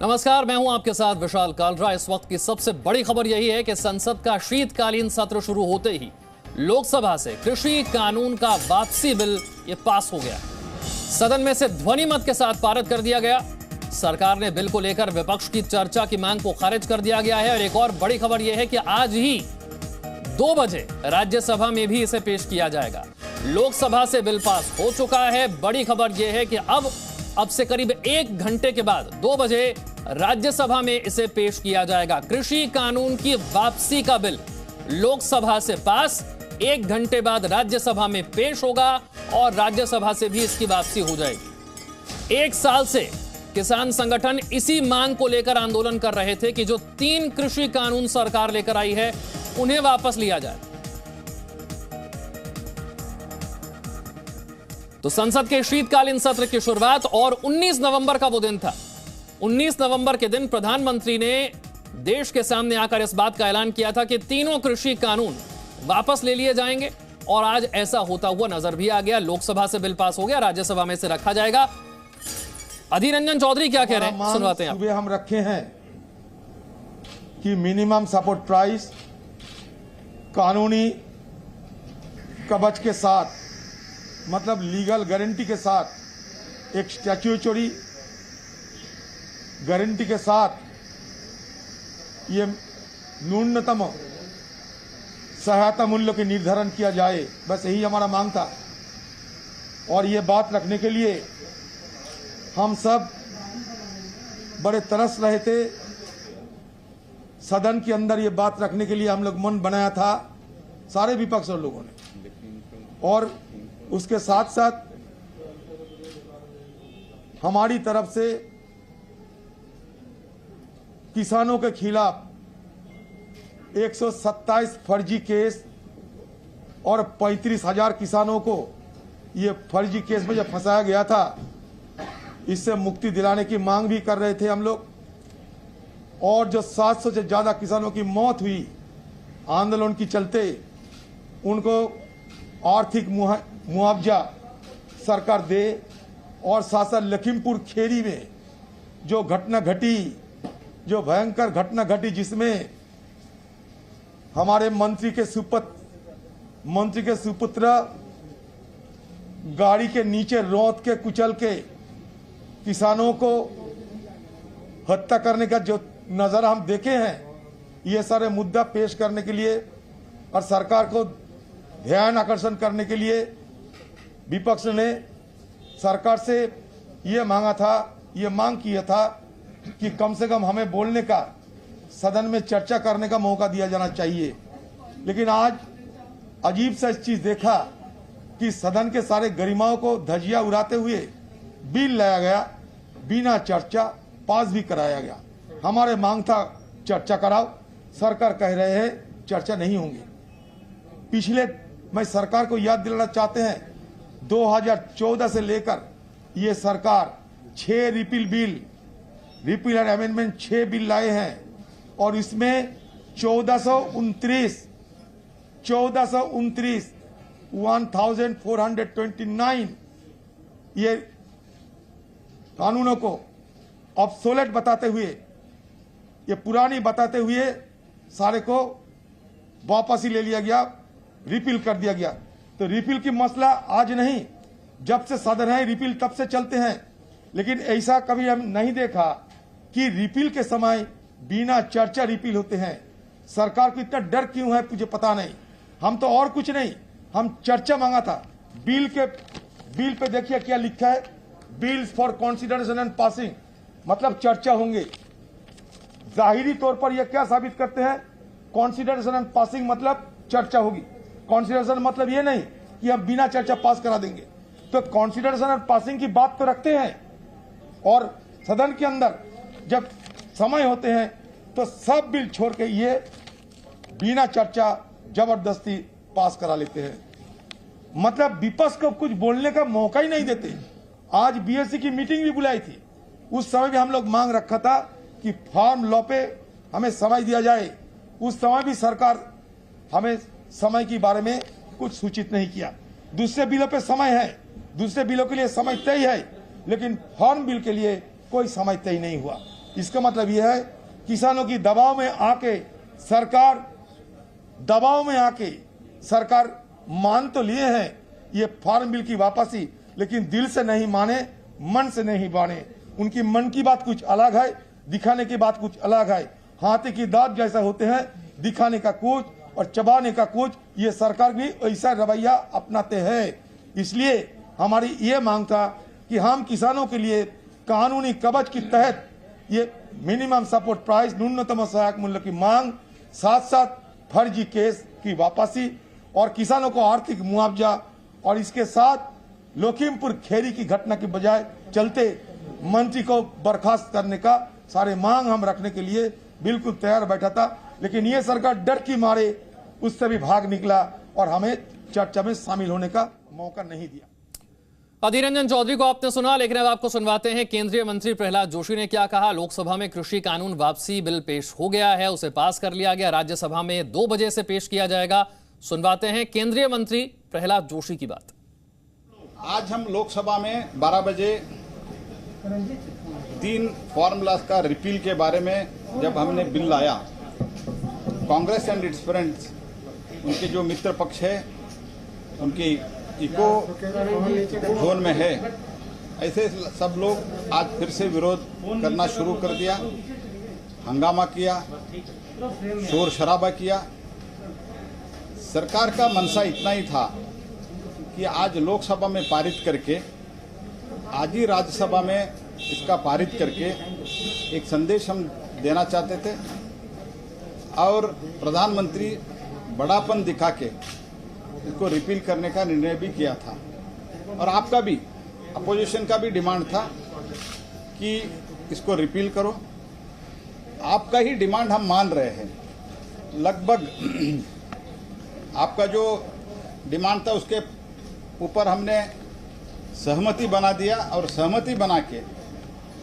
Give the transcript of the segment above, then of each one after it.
नमस्कार, मैं हूं आपके साथ विशाल कालरा। इस वक्त की सबसे बड़ी खबर यही है कि संसद का शीतकालीन सत्र शुरू होते ही लोकसभा से कृषि कानून का वापसी बिल ये पास हो गया। सदन में से ध्वनि मत के साथ पारित कर दिया गया। सरकार ने बिल को लेकर विपक्ष की चर्चा की मांग को खारिज कर दिया गया है। और एक और बड़ी खबर यह है कि आज ही 2 बजे राज्यसभा में भी इसे पेश किया जाएगा। लोकसभा से बिल पास हो चुका है। बड़ी खबर यह है कि अब से करीब 1 घंटे के बाद 2 बजे राज्यसभा में इसे पेश किया जाएगा। कृषि कानून की वापसी का बिल लोकसभा से पास, 1 घंटे बाद राज्यसभा में पेश होगा और राज्यसभा से भी इसकी वापसी हो जाएगी। 1 साल से किसान संगठन इसी मांग को लेकर आंदोलन कर रहे थे कि जो 3 कृषि कानून सरकार लेकर आई है उन्हें वापस लिया जाए। तो संसद के शीतकालीन सत्र की शुरुआत और 19 नवंबर का वो दिन था। 19 नवंबर के दिन प्रधानमंत्री ने देश के सामने आकर इस बात का ऐलान किया था कि तीनों कृषि कानून वापस ले लिए जाएंगे और आज ऐसा होता हुआ नजर भी आ गया। लोकसभा से बिल पास हो गया, राज्यसभा में से रखा जाएगा। अधीर रंजन चौधरी क्या कह रहे हैं, सुनवाते हैं। सुबह हम रखे हैं कि मिनिमम सपोर्ट प्राइस कानूनी कवच के साथ, मतलब लीगल गारंटी के साथ, एक स्टैट्यूटरी गारंटी के साथ ये न्यूनतम सहायता मूल्य के निर्धारण किया जाए। बस यही हमारा मांग था और ये बात रखने के लिए हम सब बड़े तरस रहे थे। सदन के अंदर ये बात रखने के लिए हम लोग मन बनाया था, सारे विपक्ष लोगों ने, और उसके साथ साथ हमारी तरफ से किसानों के खिलाफ 127 फर्जी केस और 35,000 किसानों को ये फर्जी केस में जब फंसाया गया था, इससे मुक्ति दिलाने की मांग भी कर रहे थे हम लोग। और जो 700 से ज्यादा किसानों की मौत हुई आंदोलन की चलते, उनको आर्थिक मुआवजा सरकार दे। और साथ साथ लखीमपुर खेरी में जो घटना घटी, जो भयंकर घटना घटी, जिसमें हमारे मंत्री के सुपुत्र गाड़ी के नीचे रौंद के कुचल के किसानों को हत्या करने का जो नज़ारा हम देखे हैं, ये सारे मुद्दा पेश करने के लिए और सरकार को ध्यान आकर्षण करने के लिए विपक्ष ने सरकार से ये मांग किया था कि कम से कम हमें बोलने का, सदन में चर्चा करने का मौका दिया जाना चाहिए। लेकिन आज अजीब सा चीज देखा कि सदन के सारे गरिमाओं को धजिया उड़ाते हुए बिल लाया गया, बिना चर्चा पास भी कराया गया। हमारे मांग था चर्चा कराओ, सरकार कह रहे हैं चर्चा नहीं होंगी। पिछले, मैं सरकार को याद दिलाना चाहते हैं, 2014 से लेकर ये सरकार 6 रिपील एंड अमेंडमेंट 6 बिल लाए हैं और इसमें 1429 ये कानूनों को ऑब्सोलेट बताते हुए, ये पुरानी बताते हुए सारे को वापस ही ले लिया गया, रिपील कर दिया गया। तो रिपील की मसला आज नहीं, जब से सदन है रिपील तब से चलते हैं। लेकिन ऐसा कभी हम नहीं देखा कि रिपील के समय बिना चर्चा रिपील होते हैं। सरकार को इतना डर क्यों है मुझे पता नहीं। हम तो और कुछ नहीं, हम चर्चा मांगा था। बिल पे देखिए क्या लिखा है, bills for consideration and passing, मतलब चर्चा होंगे। जाहिरी तौर पर यह क्या साबित करते हैं, कंसीडरेशन एंड पासिंग मतलब चर्चा होगी। कंसीडरेशन मतलब ये नहीं कि हम बिना चर्चा पास करा देंगे। तो कंसीडरेशन एंड पासिंग की बात तो रखते हैं और सदन के अंदर जब समय होते हैं तो सब बिल छोड़ के ये बिना चर्चा जबरदस्ती पास करा लेते हैं। मतलब विपक्ष को कुछ बोलने का मौका ही नहीं देते। आज बीएससी की मीटिंग भी बुलाई थी, उस समय भी हम लोग मांग रखा था कि फार्म लॉ पे हमें समय दिया जाए। उस समय भी सरकार हमें समय के बारे में कुछ सूचित नहीं किया। दूसरे बिलों पे समय है, दूसरे बिलों के लिए समय तय है, लेकिन फार्म बिल के लिए कोई समय तय नहीं हुआ। इसका मतलब यह है किसानों की दबाव में आके सरकार मान तो लिए हैं ये फार्म बिल की वापसी, लेकिन दिल से नहीं माने, मन से नहीं माने। उनकी मन की बात कुछ अलग है, दिखाने की बात कुछ अलग है। हाथी की दांत जैसा होते हैं, दिखाने का कुछ और चबाने का कुछ। ये सरकार भी ऐसा रवैया अपनाते हैं। इसलिए हमारी ये मांग था कि हम किसानों के लिए कानूनी कवच के तहत ये मिनिमम सपोर्ट प्राइस, न्यूनतम सहायक मूल्य की मांग, साथ साथ फर्जी केस की वापसी और किसानों को आर्थिक मुआवजा, और इसके साथ लखीमपुर खेरी की घटना के बजाय चलते मंत्री को बर्खास्त करने का सारे मांग हम रखने के लिए बिल्कुल तैयार बैठा था। लेकिन ये सरकार डर की मारे उससे भी भाग निकला और हमें चर्चा में शामिल होने का मौका नहीं दिया। अधीर रंजन चौधरी को आपने सुना, लेकिन अब आपको सुनवाते हैं केंद्रीय मंत्री प्रहलाद जोशी ने क्या कहा। लोकसभा में कृषि कानून वापसी बिल पेश हो गया है, उसे पास कर लिया गया, राज्यसभा में 2 बजे से पेश किया जाएगा। सुनवाते हैं केंद्रीय मंत्री प्रहलाद जोशी की बात। आज हम लोकसभा में 12 बजे 3 फॉर्मूलाज का रिपील के बारे में जब हमने बिल लाया, कांग्रेस एंड इट्स फ्रेंड्स, उनके जो मित्र पक्ष है, उनकी इको जोन में है, ऐसे सब लोग आज फिर से विरोध करना शुरू कर दिया, हंगामा किया, शोर शराबा किया। सरकार का मनसा इतना ही था कि आज लोकसभा में पारित करके, आज ही राज्यसभा में इसका पारित करके एक संदेश हम देना चाहते थे और प्रधानमंत्री बड़ापन दिखा के इसको रिपील करने का निर्णय भी किया था। और आपका भी, अपोजिशन का भी डिमांड था कि इसको रिपील करो। आपका ही डिमांड हम मान रहे हैं। लगभग आपका जो डिमांड था उसके ऊपर हमने सहमति बना दिया और सहमति बना के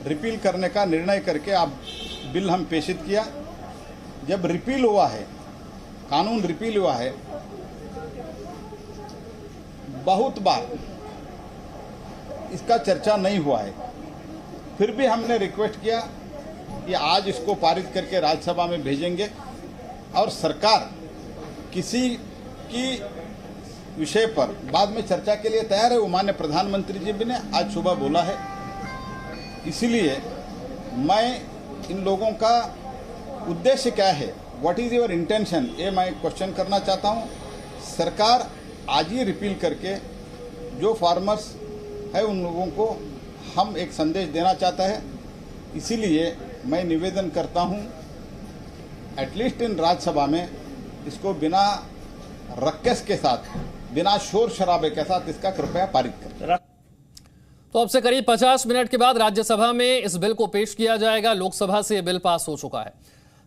रिपील करने का निर्णय करके आप बिल हम पेशित किया। जब रिपील हुआ है, कानून रिपील हुआ है, बहुत बार इसका चर्चा नहीं हुआ है, फिर भी हमने रिक्वेस्ट किया कि आज इसको पारित करके राज्यसभा में भेजेंगे और सरकार किसी की विषय पर बाद में चर्चा के लिए तैयार है। वो माननीय प्रधानमंत्री जी भी ने आज सुबह बोला है। इसीलिए मैं इन लोगों का उद्देश्य क्या है, व्हाट इज योर इंटेंशन, ये मैं क्वेश्चन करना चाहता हूँ। सरकार आज ही रिपील करके जो फार्मर्स है उन लोगों को हम एक संदेश देना चाहता है। इसीलिए मैं निवेदन करता हूँ एटलीस्ट इन राज्यसभा में इसको बिना रक्कस के साथ, बिना शोर शराबे के साथ इसका कृपया पारित करें। तो अब से करीब 50 मिनट के बाद राज्यसभा में इस बिल को पेश किया जाएगा। लोकसभा से यह बिल पास हो चुका है।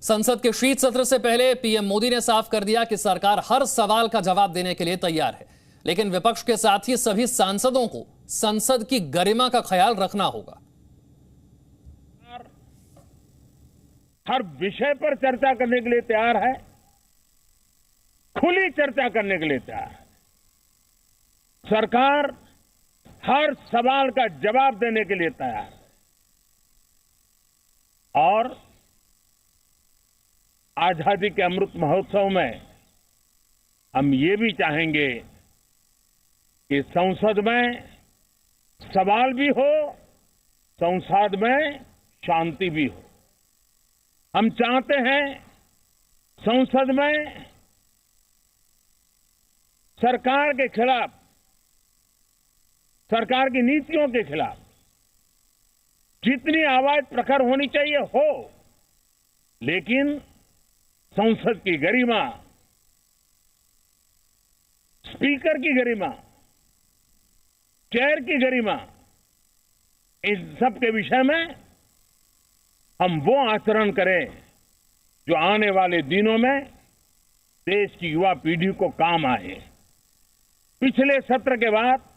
संसद के शीत सत्र से पहले पीएम मोदी ने साफ कर दिया कि सरकार हर सवाल का जवाब देने के लिए तैयार है, लेकिन विपक्ष के साथ ही सभी सांसदों को संसद की गरिमा का ख्याल रखना होगा। हर विषय पर चर्चा करने के लिए तैयार है, खुली चर्चा करने के लिए तैयार है। सरकार हर सवाल का जवाब देने के लिए तैयार है और आजादी के अमृत महोत्सव में हम ये भी चाहेंगे कि संसद में सवाल भी हो, संसद में शांति भी हो। हम चाहते हैं संसद में सरकार के खिलाफ, सरकार की नीतियों के खिलाफ जितनी आवाज प्रखर होनी चाहिए हो, लेकिन संसद की गरिमा, स्पीकर की गरिमा, चेयर की गरिमा, इस सब के विषय में हम वो आचरण करें जो आने वाले दिनों में देश की युवा पीढ़ी को काम आए। पिछले सत्र के बाद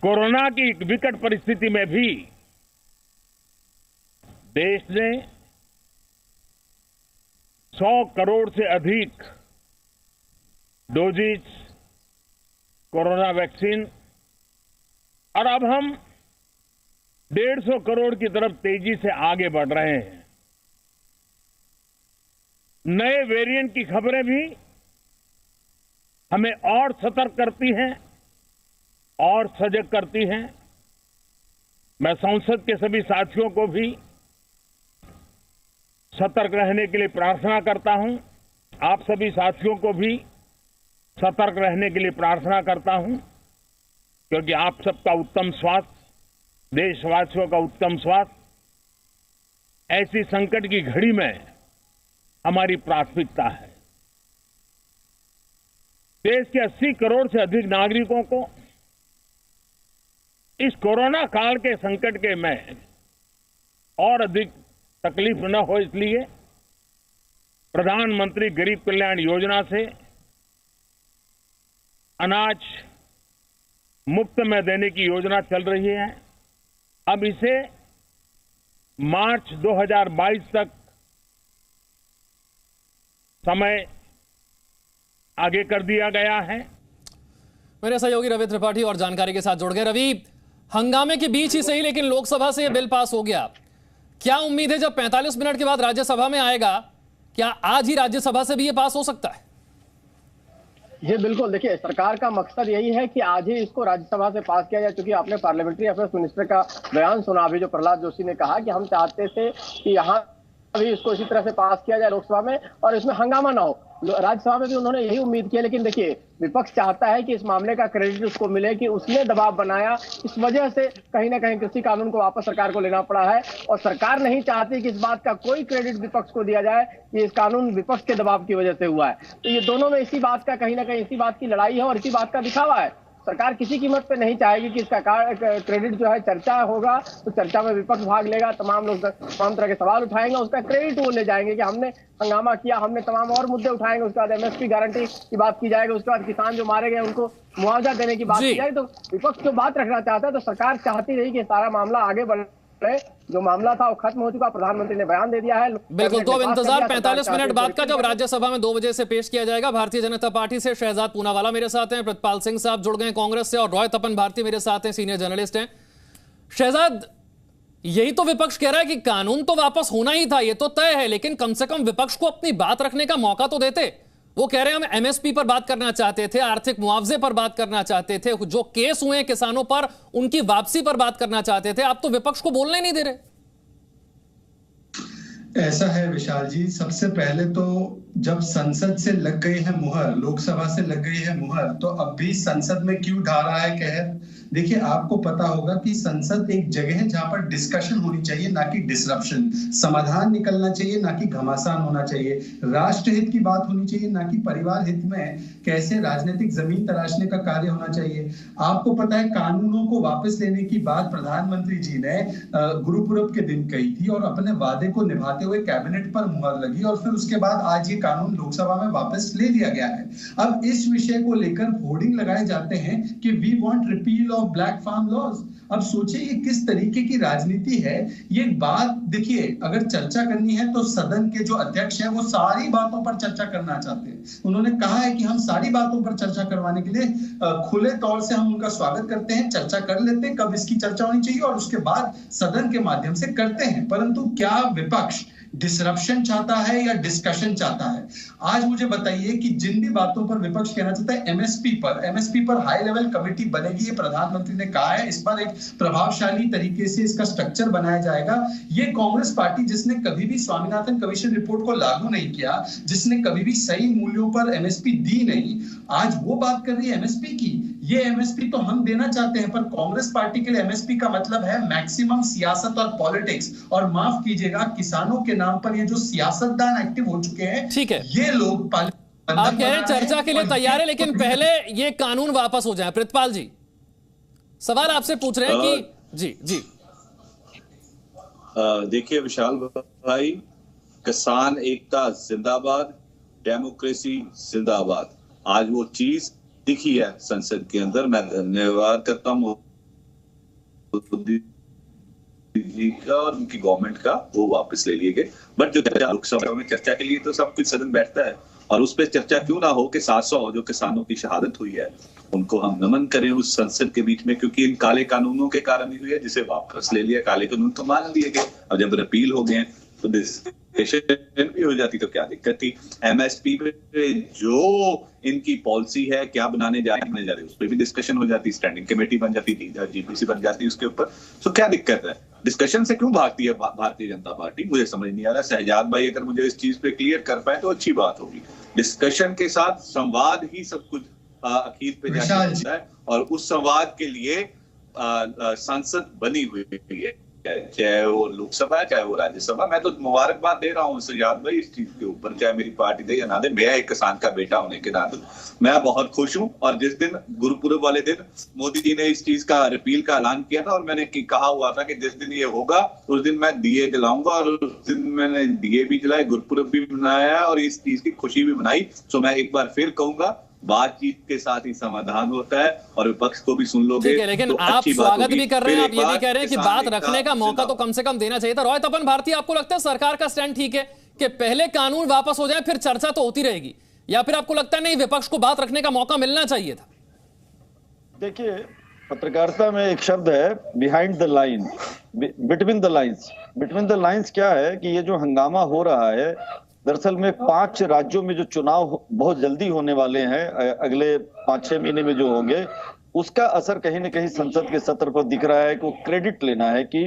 कोरोना की विकट परिस्थिति में भी देश ने 100 करोड़ से अधिक डोजेज कोरोना वैक्सीन, और अब हम 150 करोड़ की तरफ तेजी से आगे बढ़ रहे हैं। नए वेरिएंट की खबरें भी हमें और सतर्क करती हैं और सजग करती हैं। मैं संसद के सभी साथियों को भी सतर्क रहने के लिए प्रार्थना करता हूं। आप सभी साथियों को भी सतर्क रहने के लिए प्रार्थना करता हूं, क्योंकि आप सबका उत्तम स्वास्थ्य, देशवासियों का उत्तम स्वास्थ्य ऐसी संकट की घड़ी में हमारी प्राथमिकता है। देश के 80 करोड़ से अधिक नागरिकों को इस कोरोना काल के संकट के में और अधिक तकलीफ न हो, इसलिए प्रधानमंत्री गरीब कल्याण योजना से अनाज मुफ्त में देने की योजना चल रही है। अब इसे मार्च 2022 तक समय आगे कर दिया गया है। मेरे सहयोगी रवि त्रिपाठी और जानकारी के साथ जुड़ गए। रवि, हंगामे के बीच ही सही लेकिन लोकसभा से यह बिल पास हो गया। क्या उम्मीद है जब 45 मिनट के बाद राज्यसभा में आएगा, क्या आज ही राज्यसभा से भी ये पास हो सकता है? जी बिल्कुल, देखिए सरकार का मकसद यही है कि आज ही इसको राज्यसभा से पास किया जाए, क्योंकि आपने पार्लियामेंट्री अफेयर्स मिनिस्टर का बयान सुना अभी, जो प्रहलाद जोशी ने कहा कि हम चाहते थे कि यहाँ भी इसको इसी तरह से पास किया जाए लोकसभा में और इसमें हंगामा ना हो। राज्यसभा में भी उन्होंने यही उम्मीद की है, लेकिन देखिए विपक्ष चाहता है कि इस मामले का क्रेडिट उसको मिले कि उसने दबाव बनाया, इस वजह से कहीं ना कहीं कृषि कानून को वापस सरकार को लेना पड़ा है। और सरकार नहीं चाहती कि इस बात का कोई क्रेडिट विपक्ष को दिया जाए कि इस कानून विपक्ष के दबाव की वजह से हुआ है। तो ये दोनों में इसी बात का कहीं ना कहीं इसी बात की लड़ाई है और इसी बात का दिखावा है। सरकार किसी कीमत पे नहीं चाहेगी कि इसका क्रेडिट जो है, चर्चा होगा तो चर्चा में विपक्ष भाग लेगा, तमाम लोग तमाम तरह के सवाल उठाएंगे, उसका क्रेडिट वो ले जाएंगे कि हमने हंगामा किया, हमने तमाम और मुद्दे उठाएंगे। उसके बाद एमएसपी गारंटी की बात की जाएगी, उसके बाद किसान जो मारे गए उनको मुआवजा देने की बात की जाएगी। तो विपक्ष जो बात रखना चाहता है, तो सरकार चाहती रही कि सारा मामला आगे बढ़े। जो मामला था वो खत्म हो चुका, प्रधानमंत्री ने बयान दे दिया है। बिल्कुल, तो अब इंतजार 45 मिनट बाद का, जब राज्यसभा में 2 बजे से पेश किया जाएगा। भारतीय जनता पार्टी से शहजाद पूनावाला मेरे साथ हैं, प्रतिपाल सिंह साहब जुड़ गए कांग्रेस से, और रॉय तपन भारती मेरे साथ हैं, सीनियर जर्नलिस्ट हैं। शहजाद, यही तो विपक्ष कह रहा है कि कानून तो वापस होना ही था, ये तो तय है, लेकिन कम से कम विपक्ष को अपनी बात रखने का मौका तो देते। वो कह रहे हैं हम एमएसपी पर बात करना चाहते थे, आर्थिक मुआवजे पर बात करना चाहते थे, जो केस हुए हैं किसानों पर उनकी वापसी पर बात करना चाहते थे। आप तो विपक्ष को बोलने नहीं दे रहे। ऐसा है विशाल जी, सबसे पहले तो जब संसद से लग गई है मुहर, लोकसभा से लग गई है मुहर, तो अब भी संसद में क्यों ढा रहा है कहर? देखिए, आपको पता होगा कि संसद एक जगह है जहां पर डिस्कशन होनी चाहिए, ना कि डिसरप्शन। समाधान निकलना चाहिए, ना कि घमासान होना चाहिए। राष्ट्रहित की बात होनी चाहिए, ना कि परिवार हित में कैसे राजनीतिक जमीन तराशने का कार्य होना चाहिए। आपको पता है, कानूनों को वापस लेने की बात प्रधानमंत्री जी ने गुरुपुरब के दिन कही थी और अपने वादे को निभाते हुए कैबिनेट पर मुहर लगी, और फिर उसके बाद आज ये कानून लोकसभा में वापस ले लिया गया है। अब इस विषय को लेकर होर्डिंग लगाए जाते हैं कि we want repeal of black farm laws. अब सोचिए ये किस तरीके की राजनीति है। ये बात देखिए, अगर चर्चा करनी है तो सदन के जो अध्यक्ष हैं वो सारी बातों पर चर्चा करना चाहते हैं। उन्होंने कहा है कि हम सारी बातों पर चर्चा करवाने के लिए खुले तौर से हम उनका स्वागत करते हैं, चर्चा कर लेते हैं कब इसकी चर्चा होनी चाहिए और उसके बाद सदन के माध्यम से करते हैं। परंतु क्या विपक्ष डिसरप्शन चाहता है या डिस्कशन चाहता है? आज मुझे बताइए कि जिन भी बातों पर विपक्ष कहना चाहता है, एमएसपी पर हाई लेवल कमेटी बनेगी, ये प्रधानमंत्री ने कहा है। इस पर एक प्रभावशाली तरीके से इसका स्ट्रक्चर बनाया जाएगा। ये कांग्रेस पार्टी जिसने कभी भी स्वामीनाथन कमीशन रिपोर्ट को लागू नहीं किया, जिसने कभी भी सही मूल्यों पर एमएसपी दी नहीं, आज वो बात कर रही है एमएसपी की। ये एमएसपी तो हम देना चाहते हैं, पर कांग्रेस पार्टी के लिए एमएसपी का मतलब है मैक्सिमम सियासत और पॉलिटिक्स। और माफ कीजिएगा, किसानों के नाम पर ये जो सियासतदान एक्टिव हो चुके हैं, ठीक है, ये लोग आप कह रहे हैं चर्चा के लिए तैयार है, लेकिन पहले ये कानून वापस हो जाए। प्रतिपाल जी, सवाल आपसे पूछ रहे हैं कि जी देखिए विशाल भाई, किसान एकता जिंदाबाद, डेमोक्रेसी जिंदाबाद। आज वो चीज दिखी है संसद के अंदर। मैं धन्यवाद करता हूँ जी का और उनकी गवर्नमेंट का, वो वापस ले लिए गए। बट जो लोकसभा में चर्चा के लिए तो सब कुछ सदन बैठता है और उस पर चर्चा क्यों ना हो कि 700 जो किसानों की शहादत हुई है उनको हम नमन करें उस संसद के बीच में, क्योंकि इन काले कानूनों के कारण ही हुई है, जिसे वापस ले लिया। काले कानून तो मान लिए गए, अब जब रिपील हो गए तो डिस्कशन भी हो जाती तो क्या दिक्कत थी। एमएसपी पे जो इनकी पॉलिसी है, क्या बनाने जा रहे उस पर भी डिस्कशन हो जाती, स्टैंडिंग कमेटी बन जाती थी, जीपीसी बन जाती उसके ऊपर। तो क्या दिक्कत है, डिस्कशन से क्यों भागती है भारतीय जनता पार्टी, मुझे समझ नहीं आ रहा। शहजाद भाई अगर मुझे इस चीज पे क्लियर कर पाए तो अच्छी बात होगी। डिस्कशन के साथ संवाद ही सब कुछ आखिर पे जाके होता है, और उस संवाद के लिए संसद बनी हुई है, चाहे वो लोकसभा है चाहे वो राज्यसभा। मैं तो मुबारकबाद दे रहा हूँ शहजाद भाई इस चीज के ऊपर, चाहे मेरी पार्टी दे या ना दे। मैं एक किसान का बेटा होने के नाते मैं बहुत खुश हूँ। और जिस दिन गुरुपुरब वाले दिन मोदी जी ने इस चीज का रिपील का ऐलान किया था, और मैंने कहा हुआ था कि जिस दिन ये होगा उस दिन मैं दिए जलाऊंगा, और उस दिन मैंने दिए भी जलाए, गुरुपुरब भी मनाया और इस चीज की खुशी भी मनाई। तो मैं एक बार फिर कहूंगा, बातचीत के साथ ही समाधान होता है, और विपक्ष को भी सुन लोगे। ठीक है, लेकिन तो आप स्वागत भी कर रहे हैं, आप ये भी कह रहे हैं कि बात रखने का मौका तो कम से कम देना चाहिए था। रॉय तपन भारती, आपको लगता है सरकार का स्टैंड ठीक है कि पहले कानून वापस हो जाए फिर चर्चा तो होती रहेगी, या फिर आपको लगता है नहीं विपक्ष को बात रखने का मौका मिलना चाहिए था? देखिए, पत्रकारिता में एक शब्द है behind the line, between the lines. Between the lines क्या है कि ये जो हंगामा हो रहा है, दरअसल में 5 राज्यों में जो चुनाव बहुत जल्दी होने वाले हैं, अगले 5-6 महीने में जो होंगे, उसका असर कहीं ना कहीं संसद के सत्र पर दिख रहा है। को क्रेडिट लेना है कि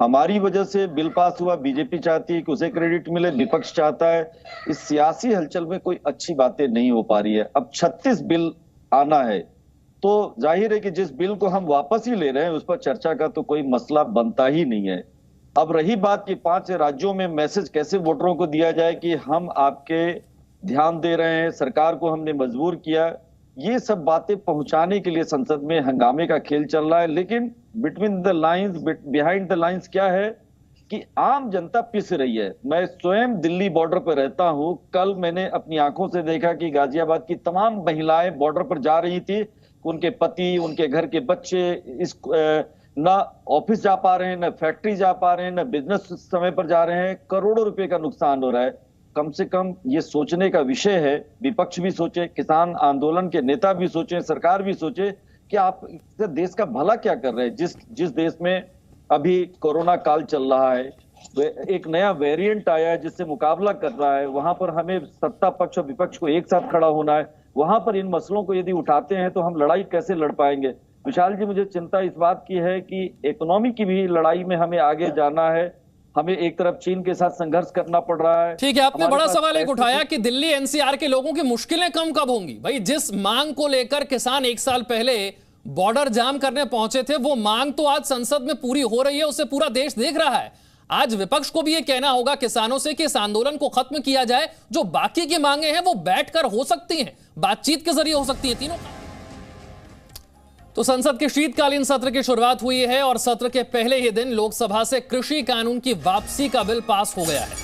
हमारी वजह से बिल पास हुआ, बीजेपी चाहती है कि उसे क्रेडिट मिले, विपक्ष चाहता है। इस सियासी हलचल में कोई अच्छी बातें नहीं हो पा रही है। अब 36 बिल आना है, तो जाहिर है कि जिस बिल को हम वापस ही ले रहे हैं उस पर चर्चा का तो कोई मसला बनता ही नहीं है। अब रही बात कि 5 राज्यों में मैसेज कैसे वोटरों को दिया जाए कि हम आपके ध्यान दे रहे हैं, सरकार को हमने मजबूर किया, ये सब बातें पहुंचाने के लिए संसद में हंगामे का खेल चल रहा है। लेकिन between the lines, behind the lines क्या है कि आम जनता पिस रही है। मैं स्वयं दिल्ली बॉर्डर पर रहता हूं, कल मैंने अपनी आंखों से देखा कि गाजियाबाद की तमाम महिलाएं बॉर्डर पर जा रही थी, उनके पति, उनके घर के बच्चे इस ना ऑफिस जा पा रहे हैं, ना फैक्ट्री जा पा रहे हैं, ना बिजनेस समय पर जा रहे हैं। करोड़ों रुपए का नुकसान हो रहा है। कम से कम ये सोचने का विषय है, विपक्ष भी सोचे, किसान आंदोलन के नेता भी सोचे, सरकार भी सोचे कि आप देश का भला क्या कर रहे हैं। जिस देश में अभी कोरोना काल चल रहा है, एक नया वेरिएंट आया है जिससे मुकाबला कर रहा है, वहां पर हमें सत्ता पक्ष और विपक्ष को एक साथ खड़ा होना है। वहां पर इन मसलों को यदि उठाते हैं तो हम लड़ाई कैसे लड़ पाएंगे। विशाल जी, मुझे चिंता इस बात की है कि इकोनॉमी की भी लड़ाई में हमें आगे जाना है। हमें एक तरफ चीन के साथ संघर्ष करना पड़ रहा है। ठीक है, आपने बड़ा सवाल एक उठाया कि दिल्ली एनसीआर के लोगों की मुश्किलें कब होंगी। भाई, जिस मांग को लेकर किसान 1 साल पहले बॉर्डर जाम करने पहुंचे थे, वो मांग तो आज संसद में पूरी हो रही है, उसे पूरा देश देख रहा है। आज विपक्ष को भी ये कहना होगा किसानों से कि इस आंदोलन को खत्म किया जाए। जो बाकी की मांगे हैं वो बैठकर हो सकती हैं, बातचीत के जरिए हो सकती है तीनों। तो संसद के शीतकालीन सत्र की शुरुआत हुई है और सत्र के पहले ही दिन लोकसभा से कृषि कानून की वापसी का बिल पास हो गया है।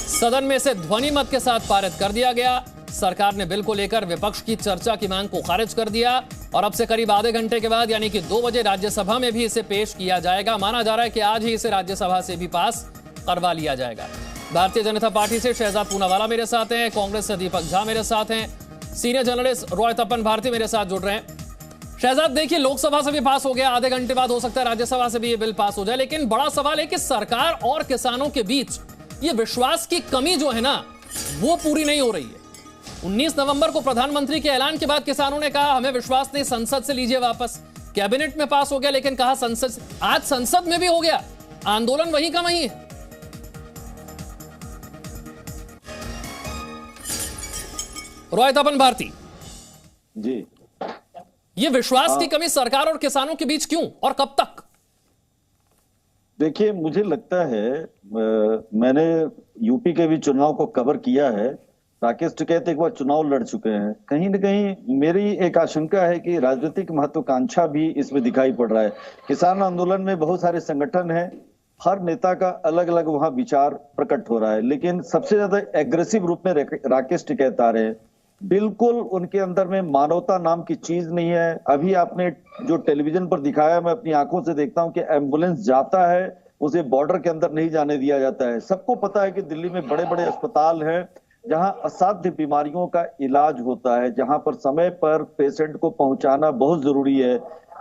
सदन में इसे ध्वनि मत के साथ पारित कर दिया गया। सरकार ने बिल को लेकर विपक्ष की चर्चा की मांग को खारिज कर दिया और अब से करीब आधे घंटे के बाद यानी कि 2 बजे राज्यसभा में भी इसे पेश किया जाएगा। माना जा रहा है कि आज ही इसे राज्यसभा से भी पास करवा लिया जाएगा। भारतीय जनता पार्टी से शहजाद पूनावाला मेरे साथ हैं, कांग्रेस से दीपक झा मेरे साथ हैं, सीनियर जर्नलिस्ट रॉय तपन भारती मेरे साथ जुड़ रहे हैं। शहजाद, देखिए, लोकसभा से भी पास हो गया, आधे घंटे बाद हो सकता है राज्यसभा से भी ये बिल पास हो जाए, लेकिन बड़ा सवाल है कि सरकार और किसानों के बीच ये विश्वास की कमी जो है ना, वो पूरी नहीं हो रही है। 19 नवंबर को प्रधानमंत्री के ऐलान के बाद किसानों ने कहा हमें विश्वास नहीं, संसद से लीजिए वापस। कैबिनेट में पास हो गया, लेकिन कहा संसद, आज संसद में भी हो गया, आंदोलन वहीं का वहीं है। रॉय तपन भारती जी, ये विश्वास की कमी सरकार और किसानों के बीच क्यों और कब तक? देखिए, मुझे लगता है मैंने यूपी के भी चुनाव को कवर किया है। राकेश टिकैत एक बार चुनाव लड़ चुके हैं। कहीं ना कहीं मेरी एक आशंका है कि राजनीतिक महत्वाकांक्षा भी इसमें दिखाई पड़ रहा है। किसान आंदोलन में बहुत सारे संगठन हैं, हर नेता का अलग अलग वहां विचार प्रकट हो रहा है, लेकिन सबसे ज्यादा एग्रेसिव रूप में राकेश टिकैत आ रहे हैं। बिल्कुल उनके अंदर में मानवता नाम की चीज नहीं है। अभी आपने जो टेलीविजन पर दिखाया, मैं अपनी आंखों से देखता हूं कि एम्बुलेंस जाता है, उसे बॉर्डर के अंदर नहीं जाने दिया जाता है। सबको पता है कि दिल्ली में बड़े बड़े अस्पताल हैं, जहां असाध्य बीमारियों का इलाज होता है, जहां पर समय पर पेशेंट को पहुंचाना बहुत जरूरी है।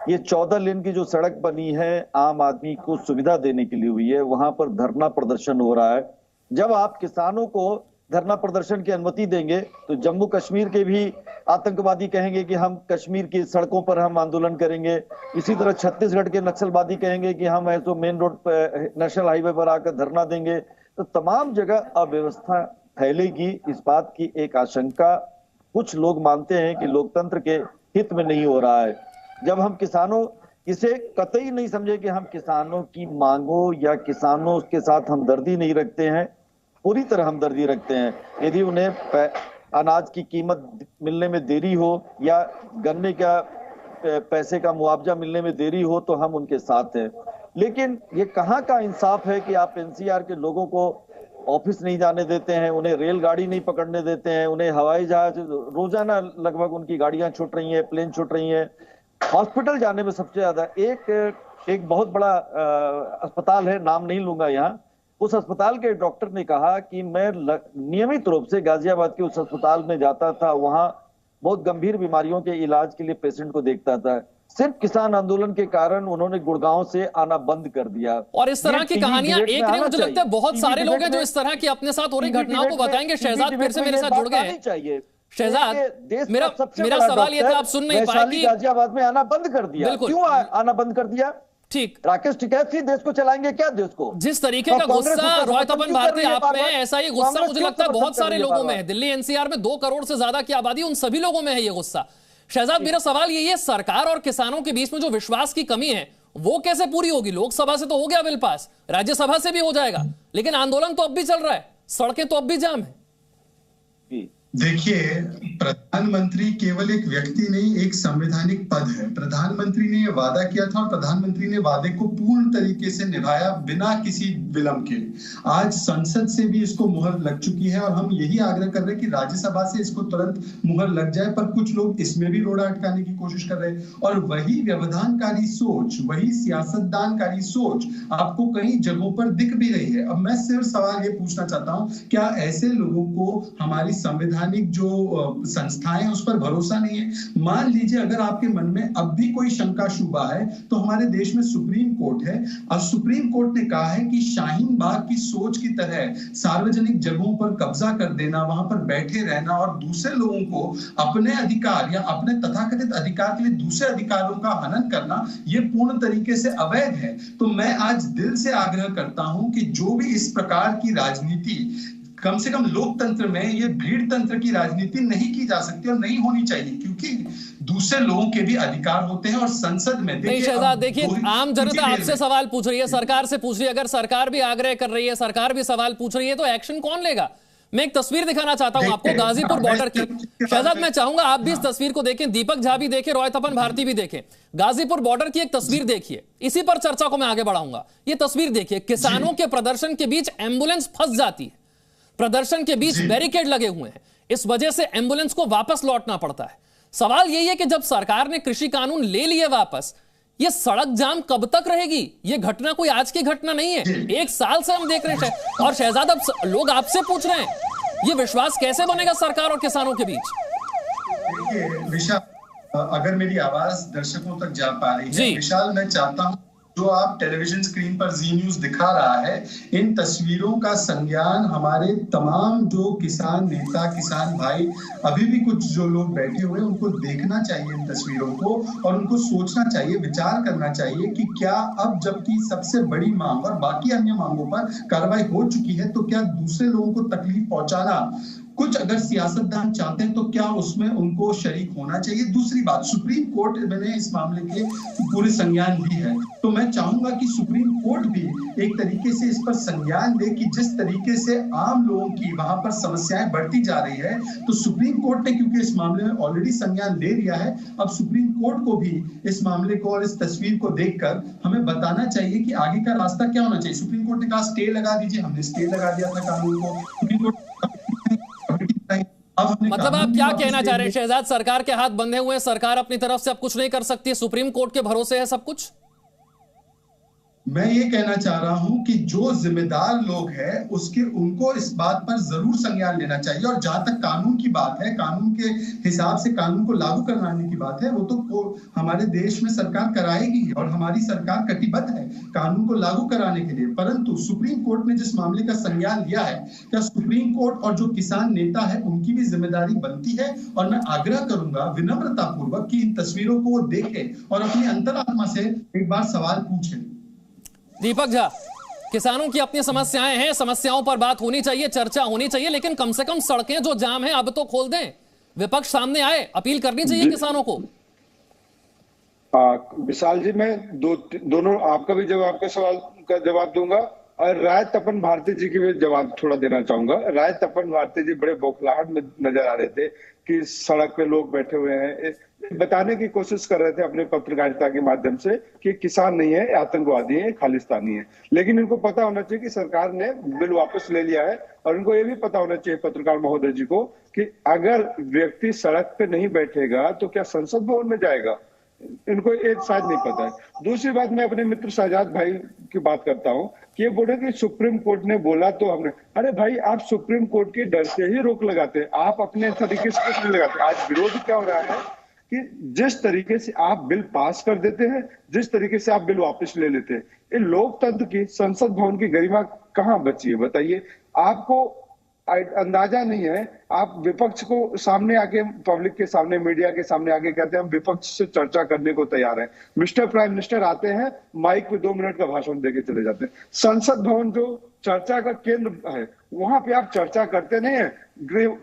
ये 14 लेन की जो सड़क बनी है आम आदमी को सुविधा देने के लिए हुई है, वहां पर धरना प्रदर्शन हो रहा है। जब आप किसानों को धरना प्रदर्शन की अनुमति देंगे तो जम्मू कश्मीर के भी आतंकवादी कहेंगे कि हम कश्मीर की सड़कों पर हम आंदोलन करेंगे। इसी तरह छत्तीसगढ़ के नक्सलवादी कहेंगे कि हम ऐसो मेन रोड पर नेशनल हाईवे पर आकर धरना देंगे। तो तमाम जगह अव्यवस्था फैलेगी, इस बात की एक आशंका कुछ लोग मानते हैं कि लोकतंत्र के हित में नहीं हो रहा है। जब हम किसानों इसे कतई नहीं समझे कि हम किसानों की मांगों या किसानों के साथ हमदर्दी नहीं रखते हैं, पूरी तरह हमदर्दी रखते हैं। यदि उन्हें अनाज की कीमत मिलने में देरी हो या गन्ने का पैसे का मुआवजा मिलने में देरी हो तो हम उनके साथ हैं। लेकिन ये कहाँ का इंसाफ है कि आप एनसीआर के लोगों को ऑफिस नहीं जाने देते हैं, उन्हें रेलगाड़ी नहीं पकड़ने देते हैं, उन्हें हवाई जहाज रोजाना लगभग उनकी गाड़ियां छूट रही हैं, प्लेन छूट रही हैं। हॉस्पिटल जाने में सबसे ज्यादा एक बहुत बड़ा अस्पताल है, नाम नहीं लूंगा यहाँ, उस अस्पताल के डॉक्टर ने कहा कि मैं नियमित रूप से गाजियाबाद के उस अस्पताल में जाता था, वहां बहुत गंभीर बीमारियों के इलाज के लिए पेशेंट को देखता था। सिर्फ किसान आंदोलन के कारण उन्होंने गुड़गांव से आना बंद कर दिया। और इस तरह की कहानियां एक नहीं, मुझे लगता है बहुत सारे लोग हैं जो इस तरह की अपने साथ हो रही घटनाओं को बताएंगे। शहजाद फिर से मेरे साथ जुड़ गए हैं। शहजाद, मेरा सवाल ये था, आप सुन नहीं पाए कि गाजियाबाद में आना बंद कर दिया। क्यों आना बंद कर दिया? ठीक, राकेश टिकैत ही देश को चलाएंगे क्या? देश को जिस तरीके का गुस्सा रोय तपन भारती आप में, ऐसा ही गुस्सा मुझे लगता है बहुत सारे लोगों में है। दिल्ली एनसीआर में 2 करोड़ से ज्यादा की आबादी, उन सभी लोगों में है ये गुस्सा। शहजाद, मेरा सवाल यही है, सरकार और किसानों के बीच में जो विश्वास की कमी है वो कैसे पूरी होगी? लोकसभा से तो हो गया बिल पास, राज्यसभा से भी हो जाएगा, लेकिन आंदोलन तो अब भी चल रहा है, सड़कें तो अब भी जाम है। देखिए, प्रधानमंत्री केवल एक व्यक्ति नहीं, एक संवैधानिक पद है। प्रधानमंत्री ने यह वादा किया था और प्रधानमंत्री ने वादे को पूर्ण तरीके से निभाया बिना किसी विलंब के। आज संसद से भी इसको मुहर लग चुकी है और हम यही आग्रह कर रहे हैं कि राज्यसभा से इसको तुरंत मुहर लग जाए, पर कुछ लोग इसमें भी रोड़ा अटकाने की कोशिश कर रहे हैं। और वही व्यवधानकारी सोच, वही सियासतदानकारी सोच आपको कई जगहों पर दिख भी रही है। अब मैं सिर्फ सवाल ये पूछना चाहता हूं, क्या ऐसे लोगों को हमारी संविधानिक जो संस्थाएं उस पर भरोसा नहीं है? मान लीजिए अगर आपके मन में अब भी कोई शंका शुबा है तो हमारे देश में सुप्रीम कोर्ट है और सुप्रीम कोर्ट ने कहा है कि शाहीन बाग की सोच की तरह सार्वजनिक जगहों पर कब्जा कर देना, वहां पर बैठे रहना और दूसरे लोगों को अपने अधिकार या अपने तथाकथित अधिकार के लिए दूसरे अधिकारों का हनन करना, यह पूर्ण तरीके से अवैध है। तो मैं आज दिल से आग्रह करता हूं कि जो भी इस प्रकार की राजनीति, कम से कम लोकतंत्र में ये भीड़ तंत्र की राजनीति नहीं की जा सकती और नहीं होनी चाहिए, क्योंकि दूसरे लोगों के भी अधिकार होते हैं। और संसद में नहीं शहजाद, देखिए आम जनता आपसे सवाल पूछ रही है, सरकार से पूछ रही है, अगर सरकार भी आग्रह कर रही है, सरकार भी सवाल पूछ रही है, तो एक्शन कौन लेगा? मैं एक तस्वीर दिखाना चाहता हूं आपको गाजीपुर बॉर्डर की। शहजाद, मैं चाहूंगा आप भी इस तस्वीर को देखें, दीपक झा भी देखें, रोय तपन भारती भी देखें। गाजीपुर बॉर्डर की एक तस्वीर देखिए, इसी पर चर्चा को मैं आगे बढ़ाऊंगा। ये तस्वीर देखिए, किसानों के प्रदर्शन के बीच एम्बुलेंस फंस जाती है, प्रदर्शन के बीच बैरिकेड लगे हुए हैं, इस वजह से एम्बुलेंस को वापस लौटना पड़ता है। सवाल यही है कि जब सरकार ने कृषि कानून ले लिए वापस, ये सड़क जाम कब तक रहेगी? ये घटना कोई आज की घटना नहीं है, 1 साल से हम देख रहे हैं। और शहजाद, अब लोग आपसे पूछ रहे हैं, ये विश्वास कैसे बनेगा सरकार और किसानों के बीच? देखिए विशाल, अगर मेरी आवाज दर्शकों तक जा पा रही है, विशाल, मैं चाहता हूं जो आप टेलीविजन स्क्रीन पर जी न्यूज दिखा रहा है, इन तस्वीरों का संज्ञान हमारे तमाम जो किसान नेता, किसान भाई, अभी भी कुछ जो लोग बैठे हुए हैं, उनको देखना चाहिए इन तस्वीरों को और उनको सोचना चाहिए, विचार करना चाहिए कि क्या अब जबकि सबसे बड़ी मांग और बाकी अन्य मांगों पर कार्रवाई हो चुकी है, तो क्या दूसरे लोगों को तकलीफ पहुंचाना कुछ अगर सियासतदान चाहते हैं तो क्या उसमें उनको शरीक होना चाहिए? दूसरी बात, सुप्रीम कोर्ट ने इस मामले के पूरे संज्ञान ली है, तो मैं चाहूंगा कि सुप्रीम कोर्ट भी एक तरीके से इस पर संज्ञान ले कि जिस तरीके से आम लोगों की वहां पर समस्याएं बढ़ती जा रही है, तो सुप्रीम कोर्ट ने क्योंकि इस मामले में ऑलरेडी संज्ञान ले लिया है, अब सुप्रीम कोर्ट को भी इस मामले को और इस तस्वीर को देखकर हमें बताना चाहिए कि आगे का रास्ता क्या होना चाहिए। सुप्रीम कोर्ट ने कहा स्टे लगा दीजिए, हमने स्टे लगा दिया था कानून को, सुप्रीम कोर्ट मतलब आप क्या कहना चाह रहे हैं शहजाद? सरकार के हाथ बंधे हुए हैं, सरकार अपनी तरफ से अब कुछ नहीं कर सकती, सुप्रीम कोर्ट के भरोसे है सब कुछ? मैं ये कहना चाह रहा हूं कि जो जिम्मेदार लोग हैं उनको इस बात पर जरूर संज्ञान लेना चाहिए। और जहां तक कानून की बात है, कानून के हिसाब से कानून को लागू करवाने की बात है, वो तो हमारे देश में सरकार कराएगी और हमारी सरकार कटिबद्ध है कानून को लागू कराने के लिए। परंतु सुप्रीम कोर्ट ने जिस मामले का संज्ञान लिया है, क्या सुप्रीम कोर्ट और जो किसान नेता है उनकी भी जिम्मेदारी बनती है? और मैं आग्रह करूंगा विनम्रता पूर्वक कि इन तस्वीरों को वो देखें और अपनी अंतरात्मा से एक बार सवाल पूछें। दीपक झा, किसानों की अपनी समस्याएं हैं, समस्याओं पर बात होनी चाहिए, चर्चा होनी चाहिए, लेकिन कम से कम सड़कें जो जाम है अब तो खोल दें, विपक्ष सामने आए, अपील करनी चाहिए किसानों को। विशाल जी, मैं दोनों आपका भी जवाब के सवाल का जवाब दूंगा और राय तपन भारती जी की भी जवाब थोड़ा देना चाहूंगा। राय तपन भारती जी बड़े बौखलाहट में नजर आ रहे थे कि सड़क पे लोग बैठे हुए हैं, बताने की कोशिश कर रहे थे अपने पत्रकारिता के माध्यम से कि किसान नहीं है, आतंकवादी है, खालिस्तानी है। लेकिन इनको पता होना चाहिए कि सरकार ने बिल वापस ले लिया है और इनको ये भी पता होना चाहिए पत्रकार महोदय जी को कि अगर व्यक्ति सड़क पे नहीं बैठेगा तो क्या संसद भवन में जाएगा, इनको एक शायद नहीं पता है। दूसरी बात, मैं अपने मित्र शहजाद भाई की बात करता हूँ कि ये बोले कि सुप्रीम कोर्ट ने बोला तो हमने, अरे भाई आप सुप्रीम कोर्ट के डर से ही रोक लगाते हैं, आप अपने तरीके से कुछ नहीं लगाते। आज विरोध क्या हो रहा है कि जिस तरीके से आप बिल पास कर देते हैं, जिस तरीके से आप बिल वापस ले लेते हैं, ये लोकतंत्र की, संसद भवन की गरिमा कहाँ बची है बताइए। आपको अंदाजा नहीं है, आप विपक्ष को सामने आके, पब्लिक के सामने, मीडिया के सामने आके कहते हैं हम विपक्ष से चर्चा करने को तैयार हैं। मिस्टर प्राइम मिनिस्टर आते हैं, माइक पे 2 मिनट का भाषण देके चले जाते हैं। संसद भवन जो चर्चा का केंद्र है, वहां पे आप चर्चा करते नहीं है।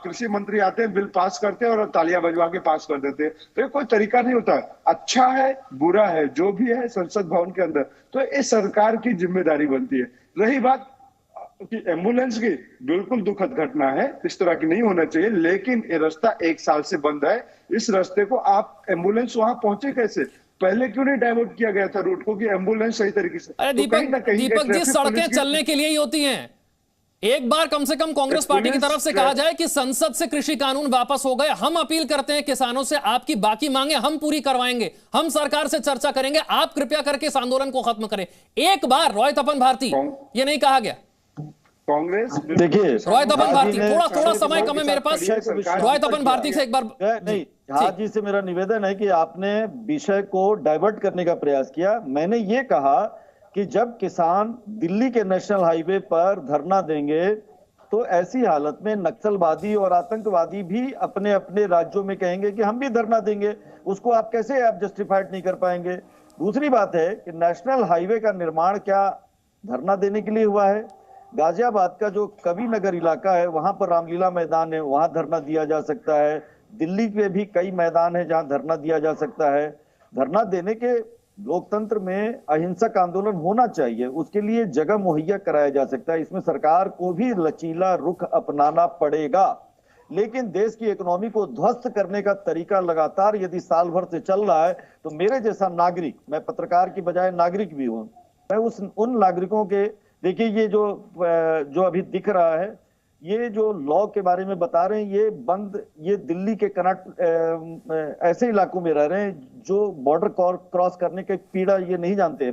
कृषि मंत्री आते हैं, बिल पास करते हैं और तालियां बजवा के पास कर देते हैं। तो ये कोई तरीका नहीं होता। अच्छा है, बुरा है, जो भी है संसद भवन के अंदर, तो ये सरकार की जिम्मेदारी बनती है। रही बात कि एम्बुलेंस की, बिल्कुल दुखद घटना है, इस तरह की नहीं होना चाहिए, लेकिन ये रास्ता 1 साल से बंद है। इस रास्ते को आप, एम्बुलेंस वहां पहुंचे कैसे? पहले क्यों नहीं डाइवर्ट किया गया था रूट को कि एम्बुलेंस सही तरीके से? अरे दीपक जी, सड़कें चलने के लिए ही होती हैं। एक बार कम से कम कांग्रेस पार्टी की तरफ से कहा जाए कि संसद से कृषि कानून वापस हो गए, हम अपील करते हैं किसानों से, आपकी बाकी मांगे हम पूरी करवाएंगे, हम सरकार से चर्चा करेंगे, आप कृपया करके इस आंदोलन को खत्म करें। एक बार रॉय तपन भारती, ये नहीं कहा गया। कांग्रेस, देखिए रॉय तपन भारती, थोड़ा समय कम है मेरे पास, रॉय तपन भारती से एक बार नहीं, झा जी से मेरा निवेदन है कि आपने विषय को डाइवर्ट करने का प्रयास किया। मैंने ये कहा कि जब किसान दिल्ली के नेशनल हाईवे पर धरना देंगे तो ऐसी हालत में नक्सलवादी और आतंकवादी भी अपने अपने राज्यों में कहेंगे कि हम भी धरना देंगे, उसको आप कैसे आप जस्टिफाइड नहीं कर पाएंगे। दूसरी बात है कि नेशनल हाईवे का निर्माण क्या धरना देने के लिए हुआ है? गाजियाबाद का जो कवि नगर इलाका है, वहां पर रामलीला मैदान है, वहां धरना दिया जा सकता है। दिल्ली में भी कई मैदान है जहां धरना दिया जा सकता है। धरना देने के, लोकतंत्र में अहिंसक आंदोलन होना चाहिए, उसके लिए जगह मुहैया कराया जा सकता है। इसमें सरकार को भी लचीला रुख अपनाना पड़ेगा। लेकिन देश की इकोनॉमी को ध्वस्त करने का तरीका लगातार यदि साल भर से चल रहा है तो मेरे जैसा नागरिक, मैं पत्रकार की बजाय नागरिक भी हूं, मैं उन नागरिकों के, देखिए ये जो अभी दिख रहा है, ये जो लॉ के बारे में बता रहे हैं, ये बंद, ये दिल्ली के ऐसे इलाकों में रह रहे हैं जो बॉर्डर क्रॉस करने के पीड़ा ये नहीं जानते।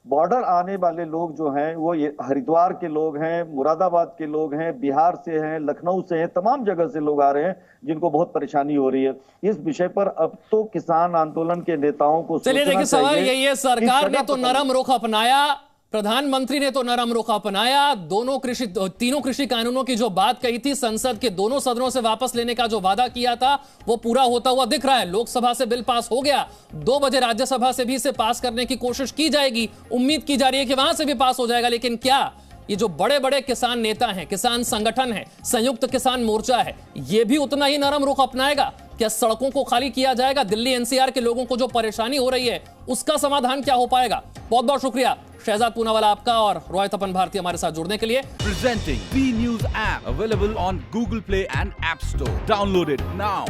बॉर्डर आने वाले लोग जो हैं वो ये हरिद्वार के लोग हैं, मुरादाबाद के लोग हैं, बिहार से हैं, लखनऊ से हैं, तमाम जगह से लोग आ रहे हैं जिनको बहुत परेशानी हो रही है। इस विषय पर अब तो किसान आंदोलन के नेताओं को, चलिए देखिए, सवाल यही है, सरकार ने तो नरम रुख अपनाया, प्रधानमंत्री ने तो नरम रुख अपनाया, तीनों कृषि कानूनों की जो बात कही थी, संसद के दोनों सदनों से वापस लेने का जो वादा किया था वो पूरा होता हुआ दिख रहा है। लोकसभा से बिल पास हो गया, 2 बजे राज्यसभा से भी इसे पास करने की कोशिश की जाएगी, उम्मीद की जा रही है कि वहां से भी पास हो जाएगा। लेकिन क्या ये जो बड़े बड़े किसान नेता हैं, किसान संगठन है, संयुक्त किसान मोर्चा है, ये भी उतना ही नरम रुख अपनाएगा? क्या सड़कों को खाली किया जाएगा? दिल्ली एनसीआर के लोगों को जो परेशानी हो रही है उसका समाधान क्या हो पाएगा? बहुत बहुत शुक्रिया शहजाद पूनावाला आपका और रॉय तपन भारती हमारे साथ जुड़ने के लिए। Presenting B News app available on Google Play and App Store. Download it now.